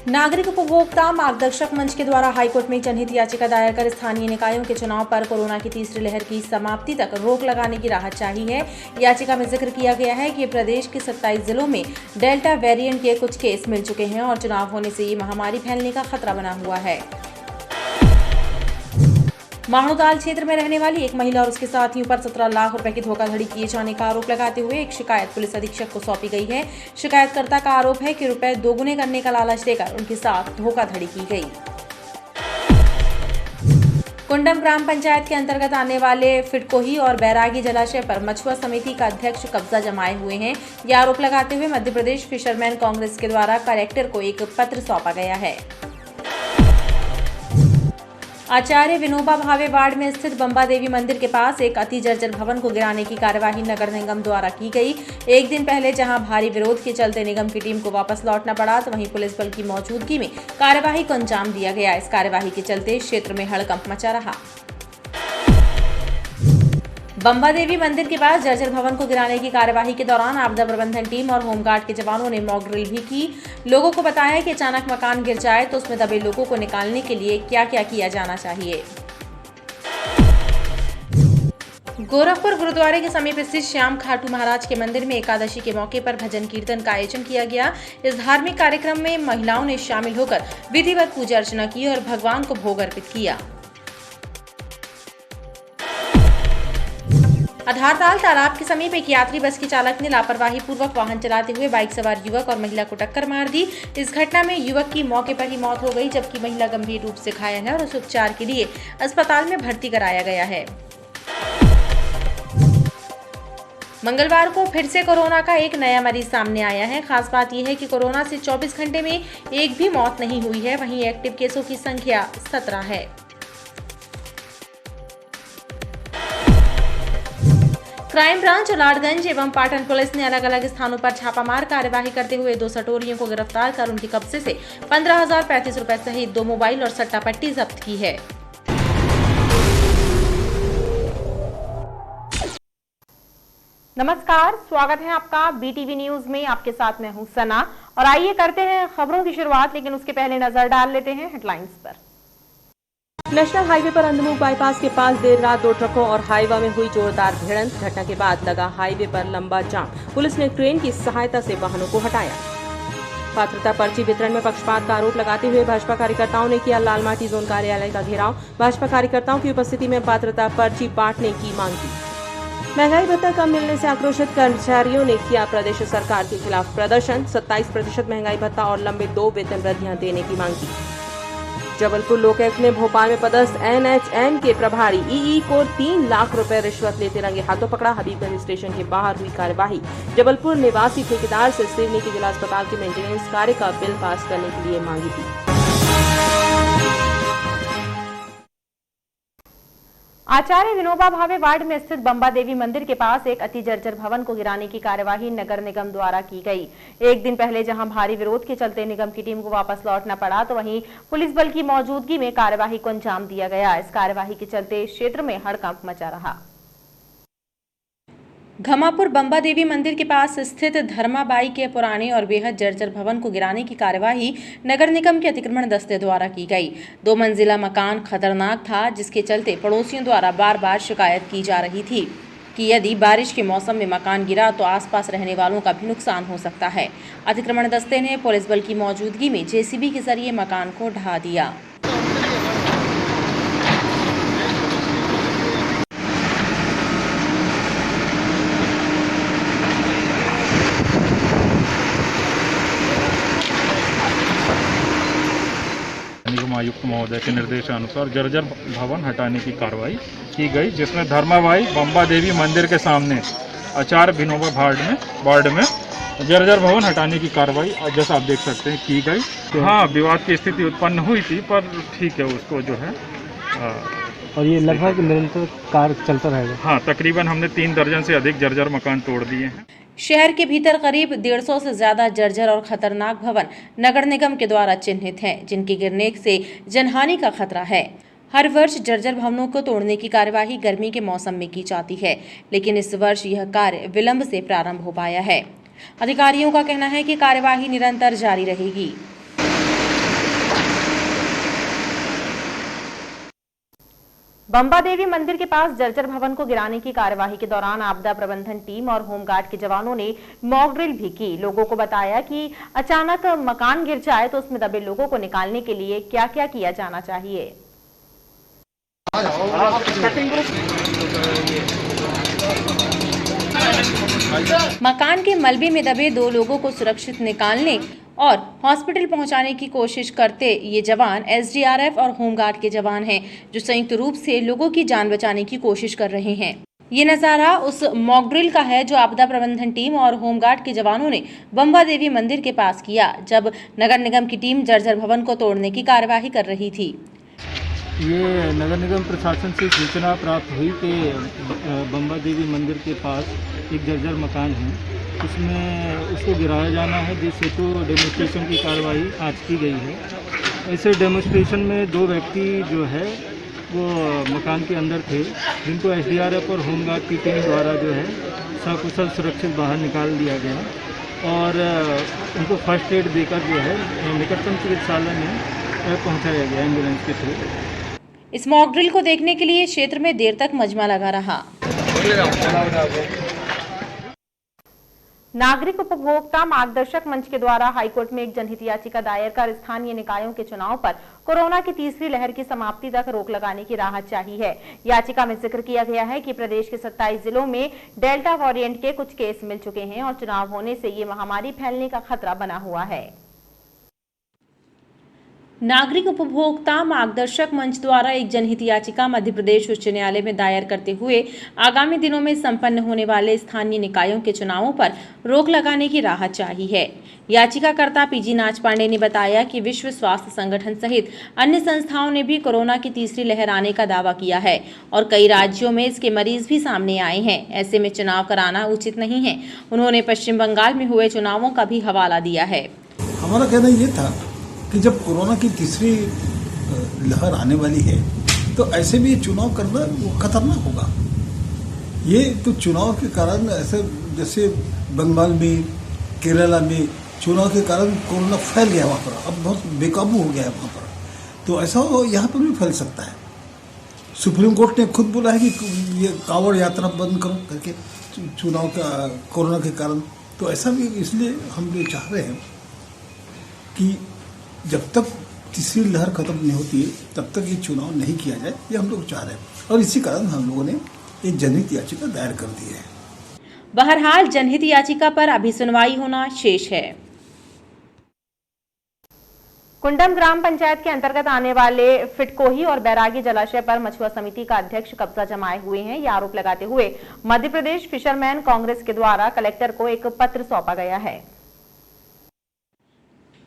नागरिक उपभोक्ता मार्गदर्शक मंच के द्वारा हाईकोर्ट में जनहित याचिका दायर कर स्थानीय निकायों के चुनाव पर कोरोना की तीसरी लहर की समाप्ति तक रोक लगाने की राहत चाही है। याचिका में जिक्र किया गया है कि प्रदेश के 27 जिलों में डेल्टा वेरिएंट के कुछ केस मिल चुके हैं और चुनाव होने से ये महामारी फैलने का खतरा बना हुआ है। माणोदाल क्षेत्र में रहने वाली एक महिला और उसके साथियों पर 17 लाख रुपए की धोखाधड़ी किए जाने का आरोप लगाते हुए एक शिकायत पुलिस अधीक्षक को सौंपी गई है। शिकायतकर्ता का आरोप है कि रुपए दोगुने करने का लालच देकर उनके साथ धोखाधड़ी की गई। कुंडम ग्राम पंचायत के अंतर्गत आने वाले फिटकोही और बैरागी जलाशय पर मछुआ समिति का अध्यक्ष कब्जा जमाए हुए हैं। यह आरोप लगाते हुए मध्य प्रदेश फिशरमैन कांग्रेस के द्वारा कलेक्टर को एक पत्र सौंपा गया है। आचार्य विनोबा भावे वार्ड में स्थित बंबा देवी मंदिर के पास एक अति जर्जर भवन को गिराने की कार्यवाही नगर निगम द्वारा की गई। एक दिन पहले जहां भारी विरोध के चलते निगम की टीम को वापस लौटना पड़ा, तो वहीं पुलिस बल की मौजूदगी में कार्यवाही को अंजाम दिया गया। इस कार्यवाही के चलते क्षेत्र में हड़कंप मचा रहा। बंबा देवी मंदिर के पास जर्जर भवन को गिराने की कार्यवाही के दौरान आपदा प्रबंधन टीम और होमगार्ड के जवानों ने मॉक ड्रिल भी की। लोगों को बताया कि अचानक मकान गिर जाए तो उसमें दबे लोगों को निकालने के लिए क्या क्या किया जाना चाहिए। गोरखपुर गुरुद्वारे के समीप स्थित श्याम खाटू महाराज के मंदिर में एकादशी के मौके पर भजन कीर्तन का आयोजन किया गया। इस धार्मिक कार्यक्रम में महिलाओं ने शामिल होकर विधिवत पूजा अर्चना की और भगवान को भोग अर्पित किया। आधारताल तालाब के समीप एक यात्री बस के चालक ने लापरवाही पूर्वक वाहन चलाते हुए बाइक सवार युवक और महिला को टक्कर मार दी। इस घटना में युवक की मौके पर ही मौत हो गई, जबकि महिला गंभीर रूप से घायल है और उसे उपचार के लिए अस्पताल में भर्ती कराया गया है। मंगलवार को फिर से कोरोना का एक नया मरीज सामने आया है। खास बात यह है कि कोरोना से 24 घंटे में एक भी मौत नहीं हुई है। वहीं एक्टिव केसों की संख्या 17 है। क्राइम ब्रांच लाडगंज एवं पाटन पुलिस ने अलग अलग स्थानों पर छापामार कार्यवाही करते हुए 2 सटोरियों को गिरफ्तार कर उनके कब्जे से 15,035 रुपए सहित 2 मोबाइल और सट्टा पट्टी जब्त की है। नमस्कार, स्वागत है आपका BTV न्यूज में। आपके साथ मैं हूं सना और आइए करते हैं खबरों की शुरुआत, लेकिन उसके पहले नजर डाल लेते हैं हेडलाइंस पर। नेशनल हाईवे पर अंधमुख बाईपास के पास देर रात 2 ट्रकों और हाईवा में हुई जोरदार भिड़ंत। घटना के बाद लगा हाईवे पर लंबा जाम। पुलिस ने क्रेन की सहायता से वाहनों को हटाया। पात्रता पर्ची वितरण में पक्षपात का आरोप लगाते हुए भाजपा कार्यकर्ताओं ने किया लालमाटी जोन कार्यालय का घेराव। भाजपा कार्यकर्ताओं की उपस्थिति में पात्रता पर्ची बांटने की मांग की। महंगाई भत्ता कम मिलने से आक्रोशित कर्मचारियों ने किया प्रदेश सरकार के खिलाफ प्रदर्शन। 27% महंगाई भत्ता और लंबे 2 वेतन वृद्धियां देने की मांग की। जबलपुर लोकायुक्त ने भोपाल में पदस्थ NHM के प्रभारी EE को 3 लाख रुपए रिश्वत लेते रंगे हाथों पकड़ा। हबीबगंज स्टेशन के बाहर हुई कार्यवाही। जबलपुर निवासी ठेकेदार से सिवनी के जिला अस्पताल के मेंटेनेंस कार्य का बिल पास करने के लिए मांगी थी। आचार्य विनोबा भावे वार्ड में स्थित बंबा देवी मंदिर के पास एक अति जर्जर भवन को गिराने की कार्यवाही नगर निगम द्वारा की गई। एक दिन पहले जहां भारी विरोध के चलते निगम की टीम को वापस लौटना पड़ा, तो वहीं पुलिस बल की मौजूदगी में कार्यवाही को अंजाम दिया गया। इस कार्यवाही के चलते क्षेत्र में हड़कंप मचा रहा। घमापुर बंबा देवी मंदिर के पास स्थित धर्माबाई के पुराने और बेहद जर्जर भवन को गिराने की कार्यवाही नगर निगम के अतिक्रमण दस्ते द्वारा की गई। 2 मंजिला मकान खतरनाक था, जिसके चलते पड़ोसियों द्वारा बार बार शिकायत की जा रही थी कि यदि बारिश के मौसम में मकान गिरा तो आसपास रहने वालों का भी नुकसान हो सकता है। अतिक्रमण दस्ते ने पुलिस बल की मौजूदगी में JCB के जरिए मकान को ढहा दिया। आयुक्त महोदय के निर्देशानुसार जर्जर भवन हटाने की कार्रवाई की गई, जिसमें धर्माबाई बंबा देवी मंदिर के सामने आचार्य विनोबा वार्ड में जर्जर भवन हटाने की कार्रवाई जैसा आप देख सकते हैं की गई। हाँ, विवाद की स्थिति उत्पन्न हुई थी, पर ठीक है, उसको जो है और ये लगभग निरंतर कार्य चलता रहेगा। हाँ, तकरीबन हमने 3 दर्जन से अधिक जर्जर मकान तोड़ दिए हैं। शहर के भीतर करीब 150 से ज्यादा जर्जर और खतरनाक भवन नगर निगम के द्वारा चिन्हित हैं, जिनके गिरने से जनहानि का खतरा है। हर वर्ष जर्जर भवनों को तोड़ने की कार्यवाही गर्मी के मौसम में की जाती है, लेकिन इस वर्ष यह कार्य विलंब से प्रारंभ हो पाया है। अधिकारियों का कहना है कि कार्यवाही निरंतर जारी रहेगी। बंबा देवी मंदिर के पास जर्जर भवन को गिराने की कार्यवाही के दौरान आपदा प्रबंधन टीम और होमगार्ड के जवानों ने मॉक ड्रिल भी की। लोगों को बताया कि अचानक मकान गिर जाए तो उसमें दबे लोगों को निकालने के लिए क्या क्या किया जाना चाहिए। मकान के मलबे में दबे 2 लोगों को सुरक्षित निकालने और हॉस्पिटल पहुंचाने की कोशिश करते ये जवान एसडीआरएफ और होमगार्ड के जवान हैं, जो संयुक्त रूप से लोगों की जान बचाने की कोशिश कर रहे हैं। ये नज़ारा उस मॉक ड्रिल का है जो आपदा प्रबंधन टीम और होमगार्ड के जवानों ने बंबा देवी मंदिर के पास किया, जब नगर निगम की टीम जर्जर भवन को तोड़ने की कार्यवाही कर रही थी। ये नगर निगम प्रशासन से सूचना प्राप्त हुई कि बंबा देवी मंदिर के पास एक जर्जर मकान है, उसमें उसको गिराया जाना है, जिस हेतु डेमोस्ट्रेशन की कार्रवाई आज की गई है। ऐसे डेमोस्ट्रेशन में 2 व्यक्ति जो है वो मकान के अंदर थे, जिनको एसडीआरएफ और होमगार्ड की टीम द्वारा जो है सकुशल सुरक्षित बाहर निकाल दिया गया और उनको फर्स्ट एड देकर जो है निकटतम चिकित्सालय में पहुँचाया गया एम्बुलेंस के थ्रू। इस मॉक ड्रिल को देखने के लिए क्षेत्र में देर तक मजमा लगा रहा। नागरिक उपभोक्ता मार्गदर्शक मंच के द्वारा हाईकोर्ट में एक जनहित याचिका दायर कर स्थानीय निकायों के चुनाव पर कोरोना की तीसरी लहर की समाप्ति तक रोक लगाने की राहत चाही है। याचिका में जिक्र किया गया है कि प्रदेश के 27 जिलों में डेल्टा वेरिएंट के कुछ केस मिल चुके हैं और चुनाव होने से ये महामारी फैलने का खतरा बना हुआ है। नागरिक उपभोक्ता मार्गदर्शक मंच द्वारा एक जनहित याचिका मध्य प्रदेश उच्च न्यायालय में दायर करते हुए आगामी दिनों में संपन्न होने वाले स्थानीय निकायों के चुनावों पर रोक लगाने की राहत चाही है। याचिकाकर्ता पीजी नाच पांडे ने बताया कि विश्व स्वास्थ्य संगठन सहित अन्य संस्थाओं ने भी कोरोना की तीसरी लहर आने का दावा किया है और कई राज्यों में इसके मरीज भी सामने आए हैं। ऐसे में चुनाव कराना उचित नहीं है। उन्होंने पश्चिम बंगाल में हुए चुनावों का भी हवाला दिया है। हमारा कहना ये था कि जब कोरोना की तीसरी लहर आने वाली है तो ऐसे भी चुनाव करना वो खतरनाक होगा। ये तो चुनाव के कारण ऐसे जैसे बंगाल में, केरला में चुनाव के कारण कोरोना फैल गया वहाँ पर, अब बहुत बेकाबू हो गया है वहाँ पर, तो ऐसा यहाँ पर भी फैल सकता है। सुप्रीम कोर्ट ने खुद बोला है कि ये कांवड़ यात्रा बंद करो करके चुनाव का कोरोना के कारण, तो ऐसा भी इसलिए हम लोग चाह रहे हैं कि जब तक तीसरी लहर खत्म नहीं होती है तब तक ये चुनाव नहीं किया जाए, ये हम लोग चाह रहे हैं और इसी कारण हम लोगों ने एक जनहित याचिका दायर कर दी है। बहरहाल जनहित याचिका पर अभी सुनवाई होना शेष है। कुंडम ग्राम पंचायत के अंतर्गत आने वाले फिटकोही और बैरागी जलाशय पर मछुआ समिति का अध्यक्ष कब्जा जमाए हुए हैं। यह आरोप लगाते हुए मध्य प्रदेश फिशरमैन कांग्रेस के द्वारा कलेक्टर को एक पत्र सौंपा गया है।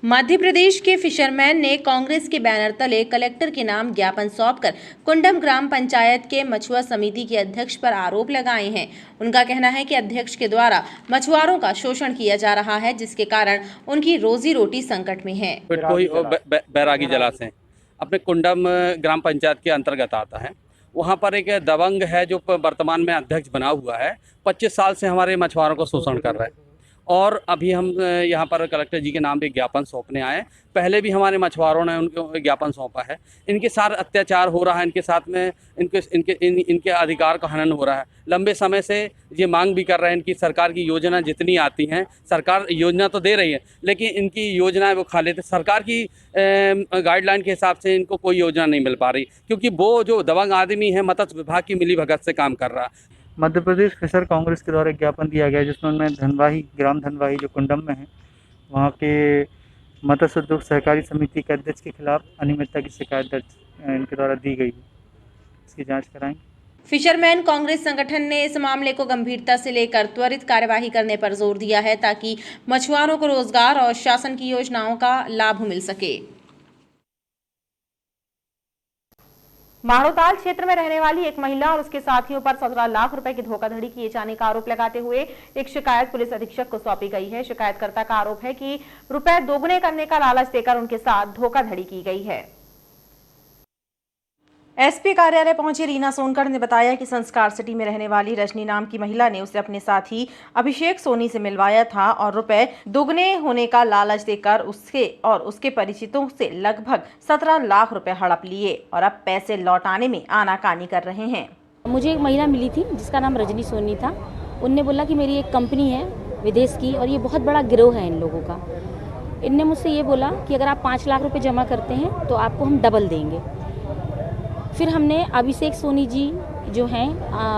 मध्य प्रदेश के फिशरमैन ने कांग्रेस के बैनर तले कलेक्टर के नाम ज्ञापन सौंपकर कुंडम ग्राम पंचायत के मछुआ समिति के अध्यक्ष पर आरोप लगाए हैं। उनका कहना है कि अध्यक्ष के द्वारा मछुआरों का शोषण किया जा रहा है, जिसके कारण उनकी रोजी रोटी संकट में है। कोई बैरागी जलाशय अपने कुंडम ग्राम पंचायत के अंतर्गत आता है। वहाँ पर एक दबंग है जो वर्तमान में अध्यक्ष बना हुआ है, 25 साल से हमारे मछुआरों को शोषण कर रहा है और अभी हम यहाँ पर कलेक्टर जी के नाम पे ज्ञापन सौंपने आए। पहले भी हमारे मछुआरों ने उनको ज्ञापन सौंपा है। इनके साथ अत्याचार हो रहा है, इनके साथ में इनके अधिकार का हनन हो रहा है। लंबे समय से ये मांग भी कर रहे हैं। इनकी सरकार की योजना जितनी आती हैं, सरकार योजना तो दे रही है लेकिन इनकी योजनाएं वो खा लेते। सरकार की गाइडलाइन के हिसाब से इनको कोई योजना नहीं मिल पा रही, क्योंकि वो जो दबंग आदमी है मत्स्य विभाग की मिलीभगत से काम कर रहा है। मध्य प्रदेश फिशर कांग्रेस के द्वारा ज्ञापन दिया गया जिसमें उन्होंने धनवाही, ग्राम धनवाही जो कुंडम में है, वहाँ के मत्स्य उद्योग सहकारी समिति के अध्यक्ष के खिलाफ अनियमितता की शिकायत दर्ज इनके द्वारा दी गई है। इसकी जांच कराएंगे। फिशरमैन कांग्रेस संगठन ने इस मामले को गंभीरता से लेकर त्वरित कार्यवाही करने पर जोर दिया है ताकि मछुआरों को रोजगार और शासन की योजनाओं का लाभ मिल सके। माड़ोताल क्षेत्र में रहने वाली एक महिला और उसके साथियों पर 17 लाख रुपए की धोखाधड़ी किए जाने का आरोप लगाते हुए एक शिकायत पुलिस अधीक्षक को सौंपी गई है। शिकायतकर्ता का आरोप है कि रुपए दोगुने करने का लालच देकर उनके साथ धोखाधड़ी की गई है। एसपी कार्यालय पहुंची रीना सोनकर ने बताया कि संस्कार सिटी में रहने वाली रजनी नाम की महिला ने उसे अपने साथी अभिषेक सोनी से मिलवाया था और रुपए दुगने होने का लालच देकर उसके और उसके परिचितों से लगभग 17 लाख रुपए हड़प लिए और अब पैसे लौटाने में आनाकानी कर रहे हैं। मुझे एक महिला मिली थी जिसका नाम रजनी सोनी था। उनने बोला कि मेरी एक कंपनी है विदेश की और ये बहुत बड़ा गिरोह है इन लोगों का। इनने मुझसे ये बोला कि अगर आप 5 लाख रुपए जमा करते हैं तो आपको हम डबल देंगे। फिर हमने अभिषेक सोनी जी जो हैं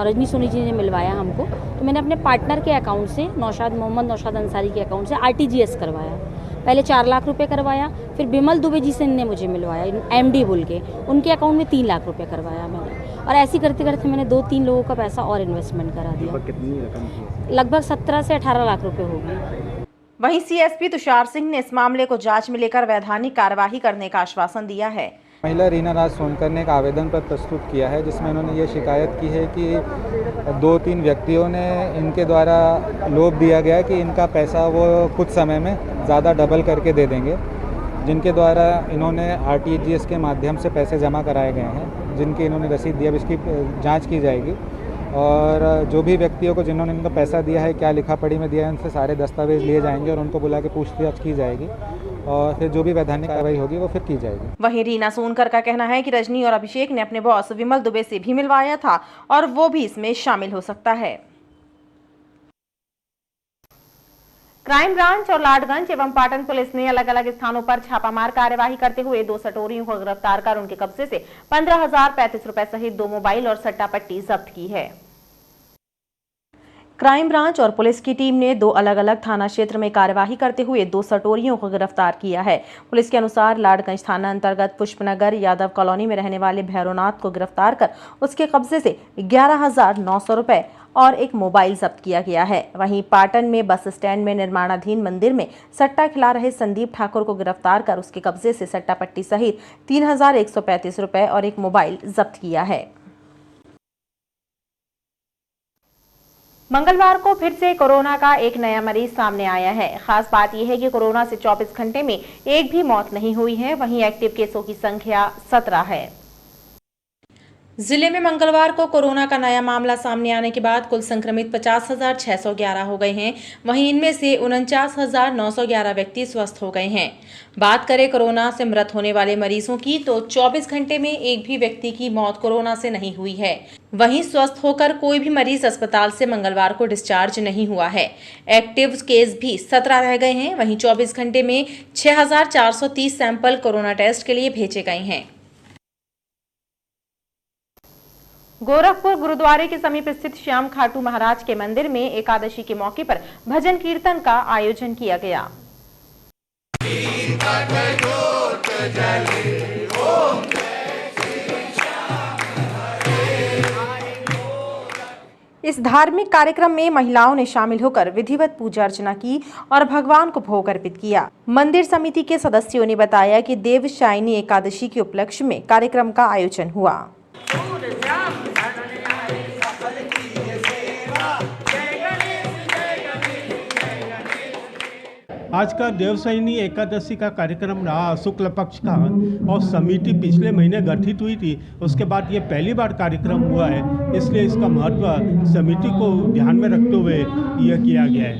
रजनी सोनी जी ने मिलवाया हमको, तो मैंने अपने पार्टनर के अकाउंट से मोहम्मद नौशाद अंसारी के अकाउंट से RTGS करवाया। पहले 4 लाख रुपए करवाया, फिर बिमल दुबे जी से इनने मुझे मिलवाया MD बोल के, उनके अकाउंट में 3 लाख रुपए करवाया मैंने। और ऐसे करते करते मैंने 2-3 लोगों का पैसा और इन्वेस्टमेंट करा दिया। कितनी रकम थी? लगभग 17 से 18 लाख रुपए हो गए। वहीं CSP तुषार सिंह ने इस मामले को जांच में लेकर वैधानिक कार्यवाही करने का आश्वासन दिया है। महिला रीना राज सोनकर ने एक आवेदन पत्र प्रस्तुत किया है जिसमें उन्होंने ये शिकायत की है कि 2-3 व्यक्तियों ने इनके द्वारा लोभ दिया गया कि इनका पैसा वो कुछ समय में ज़्यादा डबल करके दे देंगे, जिनके द्वारा इन्होंने RTGS के माध्यम से पैसे जमा कराए गए हैं, जिनकी इन्होंने रसीद दी। अब इसकी जांच की जाएगी और जो भी व्यक्तियों को जिन्होंने इनको पैसा दिया है, क्या लिखा पढ़ी में दिया है, उनसे सारे दस्तावेज लिए जाएंगे और उनको बुला के पूछताछ की जाएगी और फिर जो भी वैधानिक कार्रवाई होगी वो फिर की जाएगी। वहीं रीना सोनकर का कहना है कि रजनी और अभिषेक ने अपने बॉस विमल दुबे से भी मिलवाया था और वो भी इसमें शामिल हो सकता है। क्राइम ब्रांच और लाडगंज एवं पाटन पुलिस ने अलग अलग स्थानों पर छापामार कार्यवाही करते हुए 2 सटोरियों को गिरफ्तार कर उनके कब्जे से 15,035 रुपए सहित 2 मोबाइल और सट्टा पट्टी जब्त की है। क्राइम ब्रांच और पुलिस की टीम ने 2 अलग अलग थाना क्षेत्र में कार्यवाही करते हुए 2 सटोरियों को गिरफ्तार किया है। पुलिस के अनुसार लाडगंज थाना अंतर्गत पुष्पनगर यादव कॉलोनी में रहने वाले भैरवनाथ को गिरफ्तार कर उसके कब्जे से 11,900 रुपए और एक मोबाइल जब्त किया गया है। वहीं पाटन में बस स्टैंड में निर्माणाधीन मंदिर में सट्टा खिला रहे संदीप ठाकुर को गिरफ्तार कर उसके कब्जे से सट्टा पट्टी सहित 3,135 रुपए और एक मोबाइल जब्त किया है। मंगलवार को फिर से कोरोना का एक नया मरीज सामने आया है। खास बात यह है कि कोरोना से 24 घंटे में एक भी मौत नहीं हुई है। वहीं एक्टिव केसों की संख्या 17 है। जिले में मंगलवार को कोरोना का नया मामला सामने आने के बाद कुल संक्रमित 50,611 हो गए हैं। वहीं इनमें से 49,911 व्यक्ति स्वस्थ हो गए हैं। बात करें कोरोना से मृत होने वाले मरीजों की तो 24 घंटे में एक भी व्यक्ति की मौत कोरोना से नहीं हुई है। वहीं स्वस्थ होकर कोई भी मरीज अस्पताल से मंगलवार को डिस्चार्ज नहीं हुआ है। एक्टिव केस भी 17 रह गए हैं। वहीं 24 घंटे में 6,430 सैंपल कोरोना टेस्ट के लिए भेजे गए हैं। गोरखपुर गुरुद्वारे के समीप स्थित श्याम खाटू महाराज के मंदिर में एकादशी के मौके पर भजन कीर्तन का आयोजन किया गया। इस धार्मिक कार्यक्रम में महिलाओं ने शामिल होकर विधिवत पूजा अर्चना की और भगवान को भोग अर्पित किया। मंदिर समिति के सदस्यों ने बताया कि देवशायनी एकादशी के उपलक्ष्य में कार्यक्रम का आयोजन हुआ। आज का देवशयनी एकादशी का कार्यक्रम रहा शुक्ल पक्ष का और समिति पिछले महीने गठित हुई थी। उसके बाद ये पहली बार कार्यक्रम हुआ है, इसलिए इसका महत्व समिति को ध्यान में रखते हुए यह किया गया है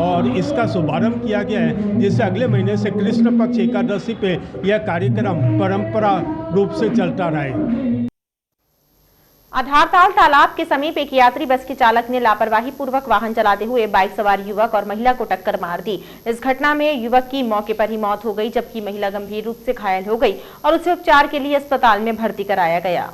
और इसका शुभारंभ किया गया है, जिससे अगले महीने से कृष्ण पक्ष एकादशी पे यह कार्यक्रम परंपरा रूप से चलता रहे। आधारताल तालाब के समीप एक यात्री बस के चालक ने लापरवाही पूर्वक वाहन चलाते हुए बाइक सवार युवक और महिला को टक्कर मार दी। इस घटना में युवक की मौके पर ही मौत हो गई, जबकि महिला गंभीर रूप से घायल हो गई और उसे उपचार के लिए अस्पताल में भर्ती कराया गया।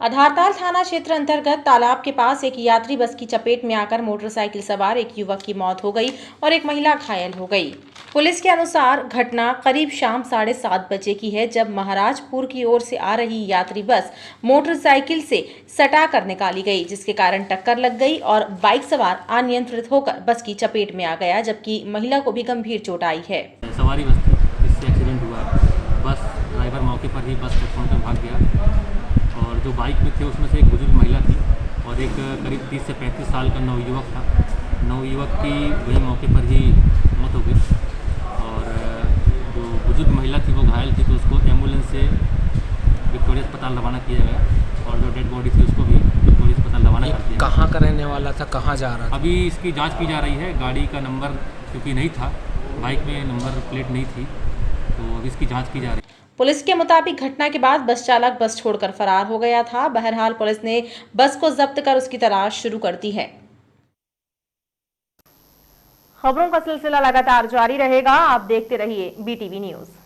आधारताल थाना क्षेत्र अंतर्गत तालाब के पास एक यात्री बस की चपेट में आकर मोटरसाइकिल सवार एक युवक की मौत हो गई और एक महिला घायल हो गई। पुलिस के अनुसार घटना करीब शाम 7:30 बजे की है, जब महाराजपुर की ओर से आ रही यात्री बस मोटरसाइकिल से सटा कर निकाली गई, जिसके कारण टक्कर लग गई और बाइक सवार अनियंत्रित होकर बस की चपेट में आ गया, जबकि महिला को भी गंभीर चोट आई है। सवारी बस थी, इससे एक्सीडेंट हुआ। बस ड्राइवर मौके पर ही बस को छोड़कर भाग गया और जो बाइक में थे उसमें से एक बुजुर्ग महिला थी और एक करीब 30 से 35 साल का नवयुवक था। नवयुवक की वही मौके पर ही मौत हो गई और जो बुजुर्ग महिला थी वो घायल थी, तो उसको एम्बुलेंस से विक्टोरिया अस्पताल रवाना किया गया और जो डेड बॉडी थी उसको भी विक्टोरिया अस्पताल रवाना कर दिया। कहाँ का रहने वाला था, कहाँ जा रहा था? अभी इसकी जांच की जा रही है। गाड़ी का नंबर क्योंकि नहीं था, बाइक में नंबर प्लेट नहीं थी, तो अभी इसकी जाँच की जा रही है। पुलिस के मुताबिक घटना के बाद बस चालक बस छोड़कर फरार हो गया था। बहरहाल पुलिस ने बस को जब्त कर उसकी तलाश शुरू कर दी है। खबरों का सिलसिला लगातार जारी रहेगा, आप देखते रहिए BTV न्यूज़।